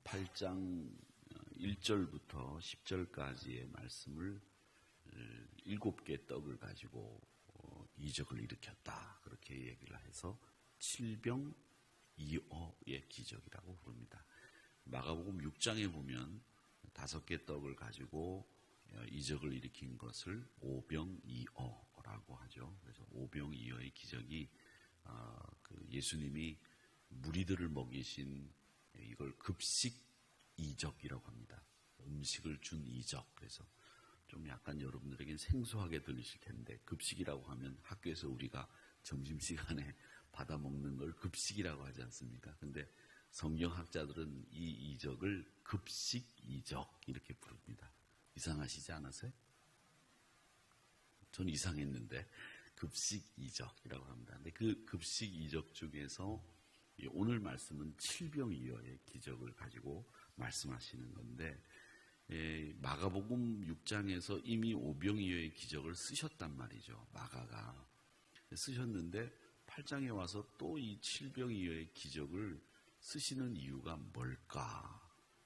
8장 1절부터 10절까지의 말씀을 7개 떡을 가지고 이적을 일으켰다. 그렇게 얘기를 해서 7병2어의 기적이라고 부릅니다. 마가복음 6장에 보면 5개 떡을 가지고 이적을 일으킨 것을 5병2어라고 하죠. 그래서 5병2어의 기적이 예수님이 무리들을 먹이신 이걸 급식 이적이라고 합니다. 음식을 준 이적. 그래서 좀 약간 여러분들에겐 생소하게 들리실 텐데, 급식이라고 하면 학교에서 우리가 점심시간에 받아 먹는 걸 급식이라고 하지 않습니까? 근데 성경학자들은 이 이적을 급식 이적 이렇게 부릅니다. 이상하시지 않았어요? 전 이상했는데 급식 이적이라고 합니다. 근데 그 급식 이적 중에서 오늘 말씀은 7병2어의 기적을 가지고 말씀하시는 건데, 마가복음 6장에서 이미 5병2어의 기적을 쓰셨단 말이죠. 마가가 쓰셨는데 8장에 와서 또 이 7병2어의 기적을 쓰시는 이유가 뭘까?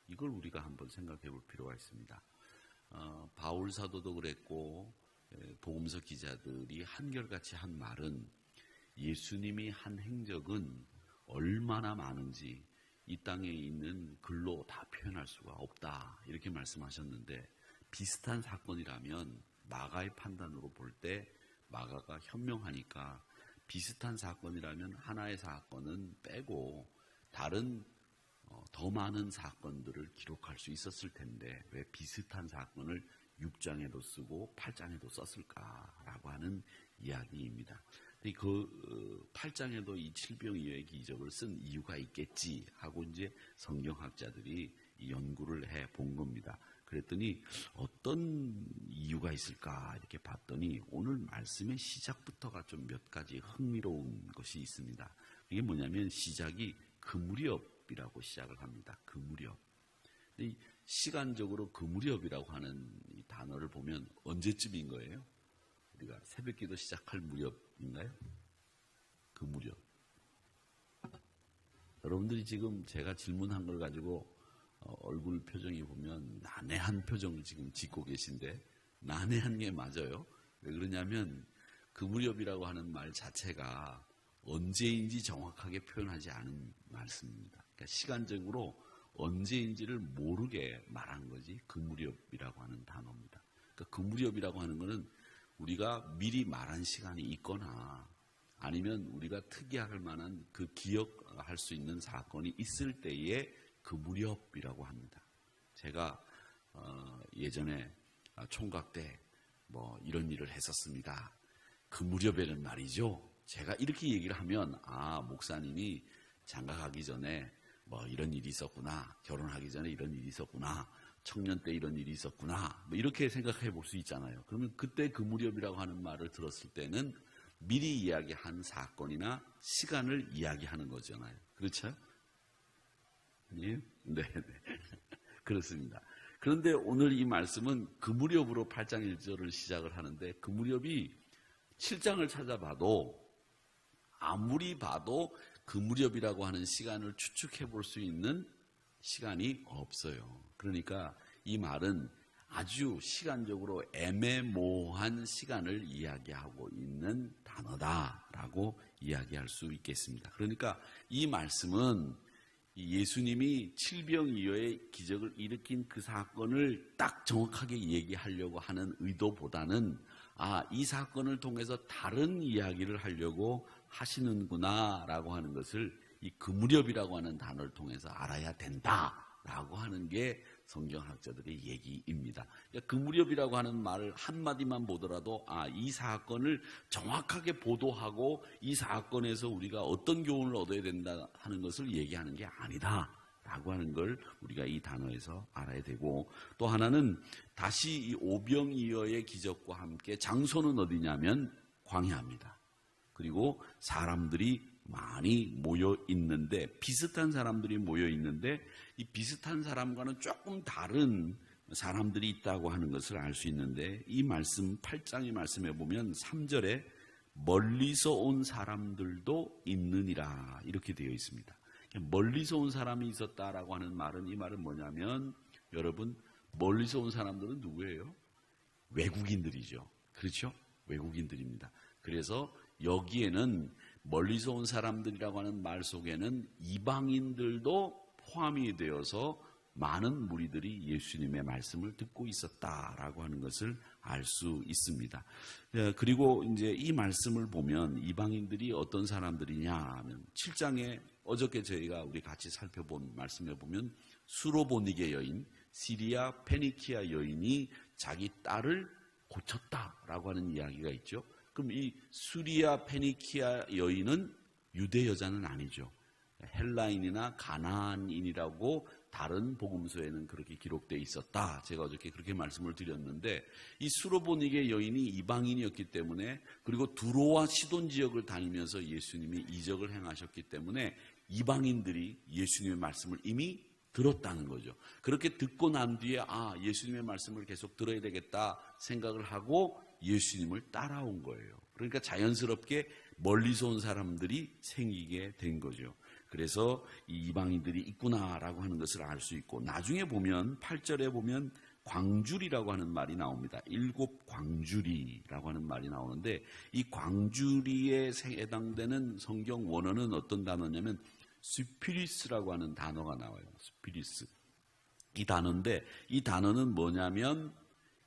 이걸 우리가 한번 생각해 볼 필요가 있습니다. 바울 사도도 그랬고 복음서 기자들이 한결같이 한 말은, 예수님이 한 행적은 얼마나 많은지 이 땅에 있는 글로 다 표현할 수가 없다, 이렇게 말씀하셨는데, 비슷한 사건이라면 마가의 판단으로 볼 때 마가가 현명하니까 비슷한 사건이라면 하나의 사건은 빼고 다른 더 많은 사건들을 기록할 수 있었을 텐데 왜 비슷한 사건을 6장에도 쓰고 8장에도 썼을까라고 하는 이야기입니다. 그 8장에도 이 7병2어의 기적을 쓴 이유가 있겠지 하고 이제 성경학자들이 연구를 해 본 겁니다. 그랬더니 어떤 이유가 있을까 이렇게 봤더니 오늘 말씀의 시작부터가 좀 몇 가지 흥미로운 것이 있습니다. 이게 뭐냐면 시작이 그 무렵이라고 시작을 합니다. 그 무렵. 시간적으로 그 무렵이라고 하는 이 단어를 보면 언제쯤인 거예요? 우리가 새벽기도 시작할 무렵인가요? 그 무렵. 여러분들이 지금 제가 질문한 걸 가지고 얼굴 표정이 보면 난해한 표정을 지금 짓고 계신데, 난해한 게 맞아요. 왜 그러냐면 그 무렵이라고 하는 말 자체가 언제인지 정확하게 표현하지 않은 말씀입니다. 그러니까 시간적으로 언제인지를 모르게 말한 거지 그 무렵이라고 하는 단어입니다. 그러니까 그 무렵이라고 하는 거는 우리가 미리 말한 시간이 있거나 아니면 우리가 특이할 만한 그 기억할 수 있는 사건이 있을 때에 그 무렵이라고 합니다. 제가 예전에 총각 때 뭐 이런 일을 했었습니다. 그 무렵에는 말이죠. 제가 이렇게 얘기를 하면 목사님이 장가 가기 전에 뭐 이런 일이 있었구나, 결혼하기 전에 이런 일이 있었구나, 청년 때 이런 일이 있었구나, 뭐 이렇게 생각해 볼 수 있잖아요. 그러면 그때 그 무렵이라고 하는 말을 들었을 때는 미리 이야기한 사건이나 시간을 이야기하는 거잖아요. 그렇죠? 아니에요? 네. 그렇습니다. 그런데 오늘 이 말씀은 그 무렵으로 8장 1절을 시작을 하는데, 그 무렵이 7장을 찾아봐도 아무리 봐도 그 무렵이라고 하는 시간을 추측해 볼 수 있는 시간이 없어요. 그러니까 이 말은 아주 시간적으로 애매모호한 시간을 이야기하고 있는 단어다라고 이야기할 수 있겠습니다. 그러니까 이 말씀은 예수님이 7병2어의 기적을 일으킨 그 사건을 딱 정확하게 얘기하려고 하는 의도보다는 이 사건을 통해서 다른 이야기를 하려고 하시는구나 라고 하는 것을 이 그 무렵이라고 하는 단어를 통해서 알아야 된다라고 하는 게 성경학자들의 얘기입니다. 그러니까 그 무렵이라고 하는 말을 한마디만 보더라도 이 사건을 정확하게 보도하고 이 사건에서 우리가 어떤 교훈을 얻어야 된다 하는 것을 얘기하는 게 아니다 라고 하는 걸 우리가 이 단어에서 알아야 되고, 또 하나는 다시 이 5병2어의 기적과 함께 장소는 어디냐면 광야입니다. 그리고 사람들이 많이 모여 있는데, 비슷한 사람들이 모여 있는데 이 비슷한 사람과는 조금 다른 사람들이 있다고 하는 것을 알 수 있는데, 이 말씀 8장의 말씀에 보면 3절에 멀리서 온 사람들도 있느니라 이렇게 되어 있습니다. 멀리서 온 사람이 있었다라고 하는 말은, 이 말은 뭐냐면, 여러분, 멀리서 온 사람들은 누구예요? 외국인들이죠. 그렇죠? 외국인들입니다. 그래서 여기에는 멀리서 온 사람들이라고 하는 말 속에는 이방인들도 포함이 되어서 많은 무리들이 예수님의 말씀을 듣고 있었다라고 하는 것을 알 수 있습니다. 그리고 이제 이 말씀을 보면 이방인들이 어떤 사람들이냐 하면 7장에 어저께 저희가 우리 같이 살펴본 말씀에 보면 수로보니게 여인, 시리아 페니키아 여인이 자기 딸을 고쳤다라고 하는 이야기가 있죠. 그럼 이 수리아 페니키아 여인은 유대 여자는 아니죠. 헬라인이나 가나안인이라고 다른 복음서에는 그렇게 기록되어 있었다. 제가 어저께 그렇게 말씀을 드렸는데, 이 수로보니게 여인이 이방인이었기 때문에, 그리고 두로와 시돈 지역을 다니면서 예수님이 이적을 행하셨기 때문에 이방인들이 예수님의 말씀을 이미 들었다는 거죠. 그렇게 듣고 난 뒤에 예수님의 말씀을 계속 들어야 되겠다 생각을 하고 예수님을 따라온 거예요. 그러니까 자연스럽게 멀리서 온 사람들이 생기게 된 거죠. 그래서 이 이방인들이 있구나라고 하는 것을 알 수 있고, 나중에 보면 8절에 보면 광주리라고 하는 말이 나옵니다. 7 광주리라고 하는 말이 나오는데, 이 광주리에 해당되는 성경 원어는 어떤 단어냐면 스피리스라고 하는 단어가 나와요. 스피리스. 이 단어인데, 이 단어는 뭐냐면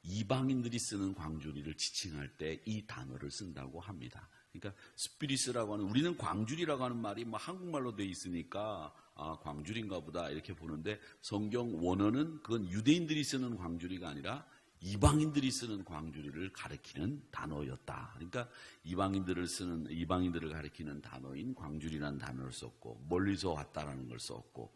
이방인들이 쓰는 광주리를 지칭할 때 이 단어를 쓴다고 합니다. 그러니까 스피리스라고 하는, 우리는 광주리라고 하는 말이 뭐 한국말로 돼 있으니까 광주리인가 보다 이렇게 보는데, 성경 원어는 그건 유대인들이 쓰는 광주리가 아니라 이방인들이 쓰는 광주리를 가리키는 단어였다. 그러니까 이방인들을 가리키는 단어인 광주리라는 단어를 썼고, 멀리서 왔다라는 걸 썼고,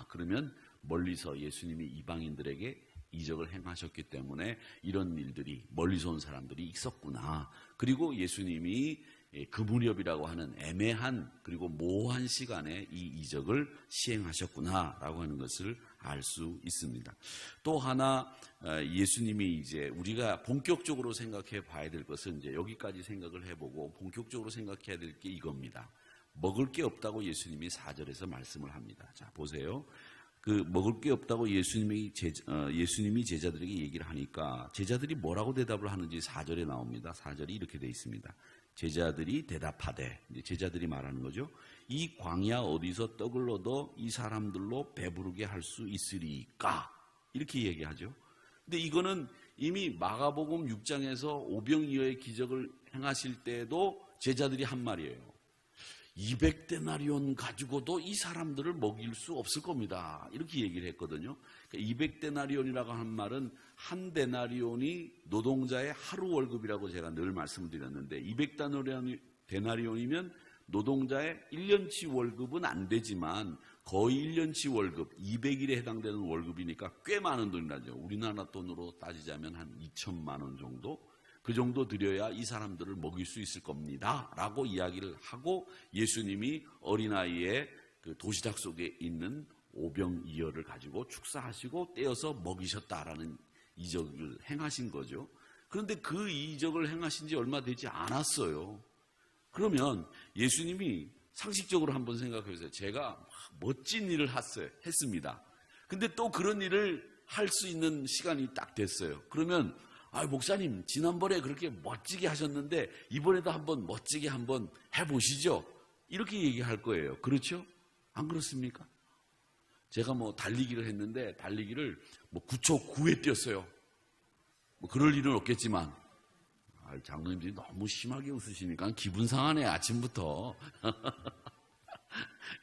그러면 멀리서 예수님이 이방인들에게 이적을 행하셨기 때문에 이런 일들이, 멀리서 온 사람들이 있었구나. 그리고 예수님이 그 무렵이라고 하는 애매한 그리고 모호한 시간에 이 이적을 시행하셨구나라고 하는 것을 알 수 있습니다. 또 하나, 예수님이 이제 우리가 본격적으로 생각해 봐야 될 것은, 이제 여기까지 생각을 해보고 본격적으로 생각해야 될 게 이겁니다. 먹을 게 없다고 예수님이 4절에서 말씀을 합니다. 자, 보세요. 그 먹을 게 없다고 예수님이 제자들에게 얘기를 하니까 제자들이 뭐라고 대답을 하는지 4절에 나옵니다. 4절이 이렇게 되어 있습니다. 제자들이 대답하되, 이제 제자들이 말하는 거죠. 이 광야 어디서 떡을 얻어 이 사람들로 배부르게 할 수 있으리까? 이렇게 얘기하죠. 근데 이거는 이미 마가복음 6장에서 오병이어의 기적을 행하실 때에도 제자들이 한 말이에요. 200데나리온 가지고도 이 사람들을 먹일 수 없을 겁니다. 이렇게 얘기를 했거든요. 그러니까 200데나리온이라고 하는 말은 한 데나리온이 노동자의 하루 월급이라고 제가 늘 말씀을 드렸는데, 200데나리온이면 노동자의 1년치 월급은 안 되지만 거의 1년치 월급, 200일에 해당되는 월급이니까 꽤 많은 돈이라죠. 우리나라 돈으로 따지자면 한 2천만 원 정도? 그 정도 드려야 이 사람들을 먹일 수 있을 겁니다 라고 이야기를 하고, 예수님이 어린아이의 그 도시락 속에 있는 오병이어를 가지고 축사하시고 떼어서 먹이셨다라는 이적을 행하신 거죠. 그런데 그 이적을 행하신 지 얼마 되지 않았어요. 그러면 예수님이 상식적으로 한번 생각해 보세요. 제가 멋진 일을 했습니다. 근데 또 그런 일을 할 수 있는 시간이 딱 됐어요. 그러면 목사님, 지난번에 그렇게 멋지게 하셨는데 이번에도 한번 멋지게 한번 해보시죠. 이렇게 얘기할 거예요. 그렇죠? 안 그렇습니까? 제가 달리기를 했는데 달리기를 9초 9에 뛰었어요. 그럴 일은 없겠지만, 장로님들이 너무 심하게 웃으시니까 기분 상하네, 아침부터.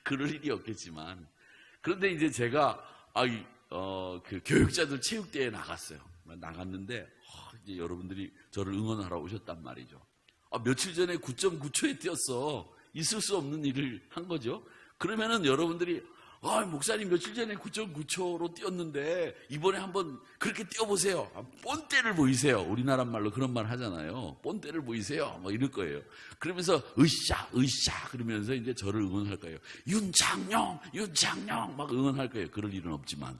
그럴 일이 없겠지만. 그런데 이제 제가 그 교육자들 체육대회에 나갔어요. 나갔는데 이제 여러분들이 저를 응원하러 오셨단 말이죠. 며칠 전에 9.9초에 뛰었어. 있을 수 없는 일을 한 거죠. 그러면은 여러분들이 목사님 며칠 전에 9.9초로 뛰었는데 이번에 한번 그렇게 뛰어보세요. 뻔때를 보이세요. 우리나라 말로 그런 말 하잖아요. 뻔때를 보이세요. 이럴 거예요. 그러면서 으쌰 그러면서 이제 저를 응원할 거예요. 윤창룡 막 응원할 거예요. 그럴 일은 없지만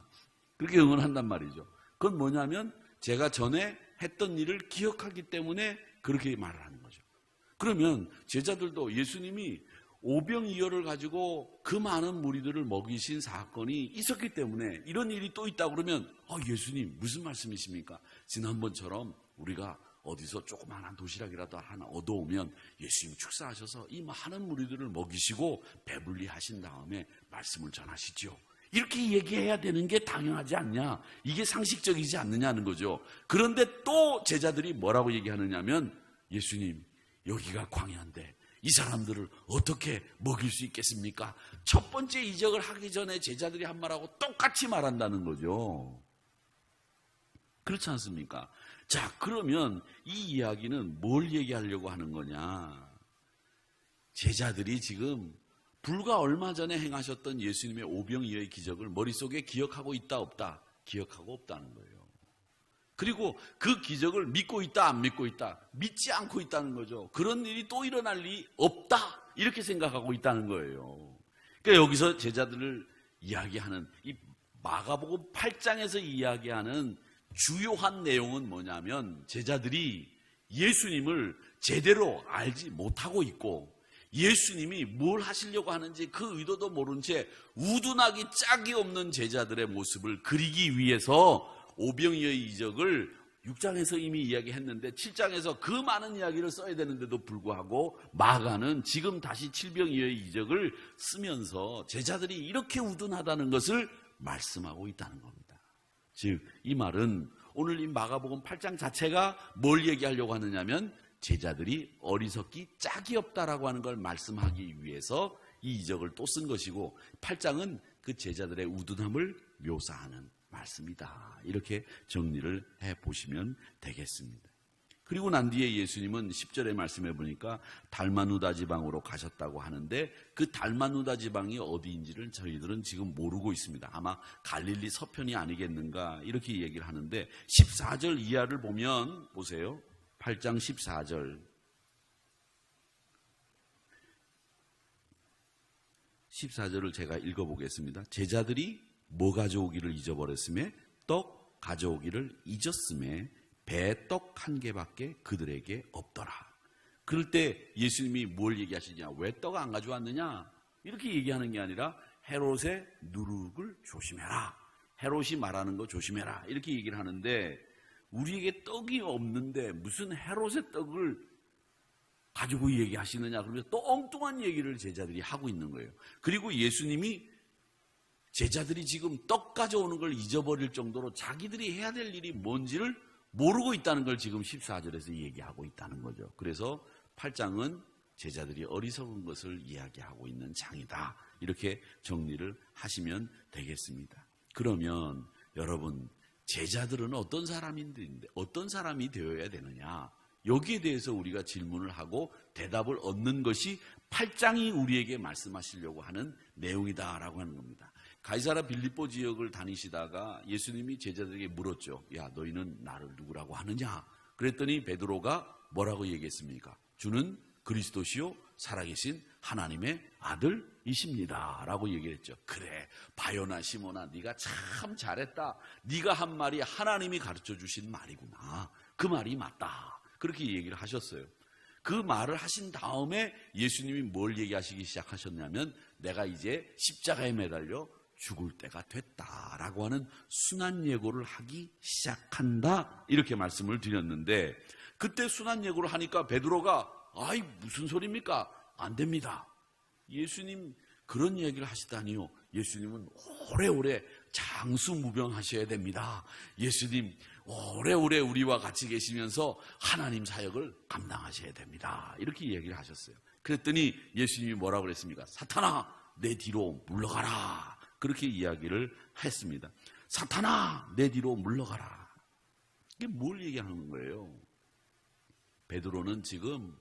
그렇게 응원한단 말이죠. 그건 뭐냐면 제가 전에 했던 일을 기억하기 때문에 그렇게 말을 하는 거죠. 그러면 제자들도 예수님이 오병이어를 가지고 그 많은 무리들을 먹이신 사건이 있었기 때문에 이런 일이 또 있다 그러면 예수님 무슨 말씀이십니까? 지난번처럼 우리가 어디서 조그마한 도시락이라도 하나 얻어오면 예수님 축사하셔서 이 많은 무리들을 먹이시고 배불리 하신 다음에 말씀을 전하시죠. 이렇게 얘기해야 되는 게 당연하지 않냐? 이게 상식적이지 않느냐는 거죠. 그런데 또 제자들이 뭐라고 얘기하느냐면 예수님 여기가 광야인데 이 사람들을 어떻게 먹일 수 있겠습니까? 첫 번째 이적을 하기 전에 제자들이 한 말하고 똑같이 말한다는 거죠. 그렇지 않습니까? 자, 그러면 이 이야기는 뭘 얘기하려고 하는 거냐? 제자들이 지금 불과 얼마 전에 행하셨던 예수님의 오병이어의 기적을 머릿속에 기억하고 있다 없다? 기억하고 없다는 거예요. 그리고 그 기적을 믿고 있다 안 믿고 있다? 믿지 않고 있다는 거죠. 그런 일이 또 일어날 리 없다 이렇게 생각하고 있다는 거예요. 그러니까 여기서 제자들을 이야기하는 이 마가복음 8장에서 이야기하는 주요한 내용은 뭐냐면 제자들이 예수님을 제대로 알지 못하고 있고 예수님이 뭘 하시려고 하는지 그 의도도 모른 채 우둔하기 짝이 없는 제자들의 모습을 그리기 위해서 오병이어의 이적을 6장에서 이미 이야기했는데 7장에서 그 많은 이야기를 써야 되는데도 불구하고 마가는 지금 다시 칠병이어의 이적을 쓰면서 제자들이 이렇게 우둔하다는 것을 말씀하고 있다는 겁니다. 즉 이 말은 오늘 이 마가복음 8장 자체가 뭘 얘기하려고 하느냐면 제자들이 어리석기 짝이 없다라고 하는 걸 말씀하기 위해서 이 이적을 또 쓴 것이고 8장은 그 제자들의 우둔함을 묘사하는 말씀이다. 이렇게 정리를 해보시면 되겠습니다. 그리고 난 뒤에 예수님은 10절의 말씀해 보니까 달마누다 지방으로 가셨다고 하는데 그 달마누다 지방이 어디인지를 저희들은 지금 모르고 있습니다. 아마 갈릴리 서편이 아니겠는가 이렇게 얘기를 하는데 14절 이하를 보면 보세요. 8장 14절 14절을 제가 읽어보겠습니다. 제자들이 뭐 가져오기를 잊어버렸음에 떡 가져오기를 잊었음에 배 떡 한 개밖에 그들에게 없더라. 그럴 때 예수님이 뭘 얘기하시냐? 왜 떡 안 가져왔느냐? 이렇게 얘기하는 게 아니라 헤롯의 누룩을 조심해라. 헤롯이 말하는 거 조심해라. 이렇게 얘기를 하는데 우리에게 떡이 없는데 무슨 헤롯의 떡을 가지고 얘기하시느냐? 그러면서 또 엉뚱한 얘기를 제자들이 하고 있는 거예요. 그리고 예수님이 제자들이 지금 떡 가져오는 걸 잊어버릴 정도로 자기들이 해야 될 일이 뭔지를 모르고 있다는 걸 지금 14절에서 얘기하고 있다는 거죠. 그래서 8장은 제자들이 어리석은 것을 이야기하고 있는 장이다. 이렇게 정리를 하시면 되겠습니다. 그러면 여러분 제자들은 어떤 사람인데 어떤 사람이 되어야 되느냐? 여기에 대해서 우리가 질문을 하고 대답을 얻는 것이 8장이 우리에게 말씀하시려고 하는 내용이다라고 하는 겁니다. 가이사랴 빌립보 지역을 다니시다가 예수님이 제자들에게 물었죠. 야, 너희는 나를 누구라고 하느냐? 그랬더니 베드로가 뭐라고 얘기했습니까? 주는 그리스도시요 살아계신 하나님의 아들이십니다 라고 얘기했죠. 그래, 바요나 시몬아 네가 참 잘했다. 네가 한 말이 하나님이 가르쳐 주신 말이구나. 그 말이 맞다. 그렇게 얘기를 하셨어요. 그 말을 하신 다음에 예수님이 뭘 얘기하시기 시작하셨냐면 내가 이제 십자가에 매달려 죽을 때가 됐다라고 하는 순환 예고를 하기 시작한다 이렇게 말씀을 드렸는데 그때 순환 예고를 하니까 베드로가 아이 무슨 소리입니까? 안 됩니다. 예수님 그런 얘기를 하시다니요. 예수님은 오래오래 장수무병하셔야 됩니다. 예수님 오래오래 우리와 같이 계시면서 하나님 사역을 감당하셔야 됩니다. 이렇게 얘기를 하셨어요. 그랬더니 예수님이 뭐라고 그랬습니까? 사탄아 내 뒤로 물러가라. 그렇게 이야기를 했습니다. 사탄아 내 뒤로 물러가라. 이게 뭘 얘기하는 거예요? 베드로는 지금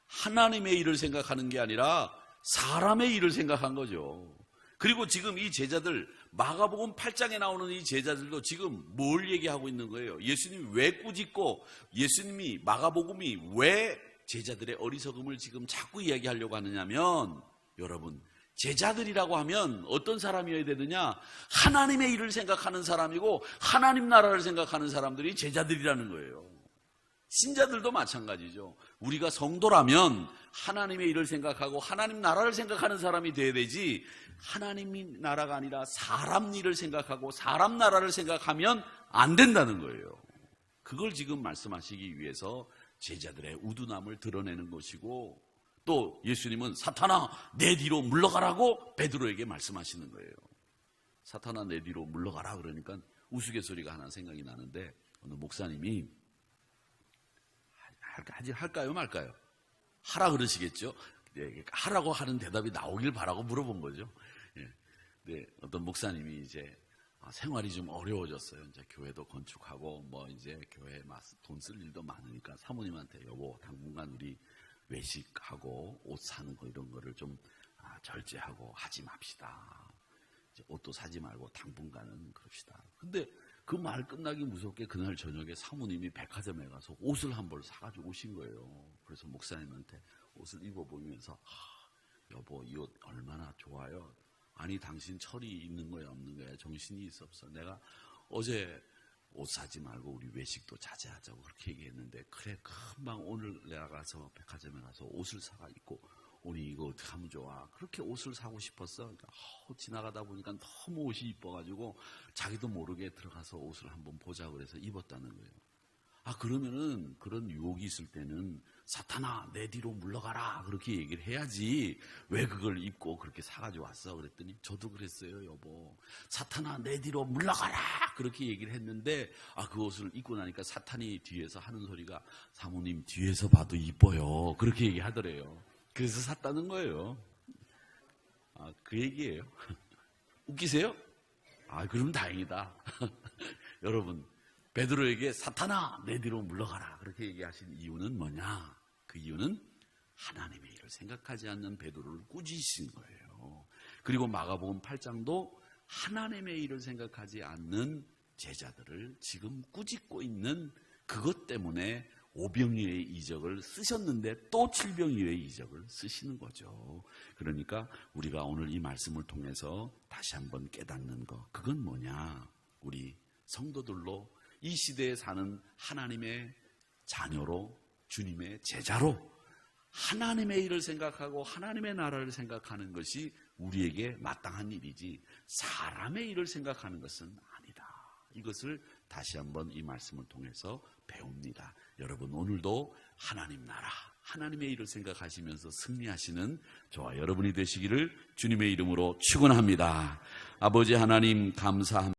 하나님의 일을 생각하는 게 아니라 사람의 일을 생각한 거죠. 그리고 지금 이 제자들 마가복음 8장에 나오는 이 제자들도 지금 뭘 얘기하고 있는 거예요? 예수님이 왜 꾸짖고 예수님이 마가복음이 왜 제자들의 어리석음을 지금 자꾸 이야기하려고 하느냐면 여러분 제자들이라고 하면 어떤 사람이어야 되느냐? 하나님의 일을 생각하는 사람이고 하나님 나라를 생각하는 사람들이 제자들이라는 거예요. 신자들도 마찬가지죠. 우리가 성도라면 하나님의 일을 생각하고 하나님 나라를 생각하는 사람이 돼야 되지, 하나님 나라가 아니라 사람 일을 생각하고 사람 나라를 생각하면 안 된다는 거예요. 그걸 지금 말씀하시기 위해서 제자들의 우둔함을 드러내는 것이고, 또 예수님은 사탄아 내 뒤로 물러가라고 베드로에게 말씀하시는 거예요. 사탄아 내 뒤로 물러가라 그러니까 우스갯소리가 하나 생각이 나는데, 어느 목사님이 할까요 말까요? 하라 그러시겠죠. 하라고 하는 대답이 나오길 바라고 물어본 거죠. 네, 어떤 목사님이 이제 생활이 좀 어려워졌어요. 이제 교회도 건축하고 뭐 이제 교회에 돈 쓸 일도 많으니까 사모님한테 여보 당분간 우리 외식하고 옷 사는 거 이런 거를 좀 절제하고 하지 맙시다. 이제 옷도 사지 말고 당분간은 그럽시다. 근데 그 말 끝나기 무섭게 그날 저녁에 사모님이 백화점에 가서 옷을 한 벌 사가지고 오신 거예요. 그래서 목사님한테 옷을 입어보면서 여보 이 옷 얼마나 좋아요. 아니 당신 철이 있는 거야 없는 거야 정신이 있어 없어. 내가 어제 옷 사지 말고 우리 외식도 자제하자고 그렇게 얘기했는데 그래 금방 오늘 내가 가서 백화점에 가서 옷을 사가 입고 오니 이거 어떻게 하면 좋아. 그렇게 옷을 사고 싶었어. 그러니까 지나가다 보니까 너무 옷이 이뻐가지고 자기도 모르게 들어가서 옷을 한번 보자고 그래서 입었다는 거예요. 그러면은 그런 유혹이 있을 때는 사탄아 내 뒤로 물러가라 그렇게 얘기를 해야지 왜 그걸 입고 그렇게 사가지고 왔어. 그랬더니 저도 그랬어요 여보. 사탄아 내 뒤로 물러가라 그렇게 얘기를 했는데 그 옷을 입고 나니까 사탄이 뒤에서 하는 소리가 사모님 뒤에서 봐도 이뻐요 그렇게 얘기하더래요. 그래서 샀다는 거예요. 그 얘기예요. 웃기세요? 그럼 다행이다. 여러분 베드로에게 사탄아 내 뒤로 물러가라 그렇게 얘기하신 이유는 뭐냐? 그 이유는 하나님의 일을 생각하지 않는 베드로를 꾸짖으신 거예요. 그리고 마가복음 8장도 하나님의 일을 생각하지 않는 제자들을 지금 꾸짖고 있는 그것 때문에 오병이어의 이적을 쓰셨는데 또 칠병이어의 이적을 쓰시는 거죠. 그러니까 우리가 오늘 이 말씀을 통해서 다시 한번 깨닫는 거, 그건 뭐냐? 우리 성도들로 이 시대에 사는 하나님의 자녀로, 주님의 제자로 하나님의 일을 생각하고 하나님의 나라를 생각하는 것이 우리에게 마땅한 일이지 사람의 일을 생각하는 것은 아니다. 이것을 다시 한번 이 말씀을 통해서 배웁니다. 여러분 오늘도 하나님 나라, 하나님의 일을 생각하시면서 승리하시는 저와 여러분이 되시기를 주님의 이름으로 축원합니다. 아버지 하나님 감사합니다.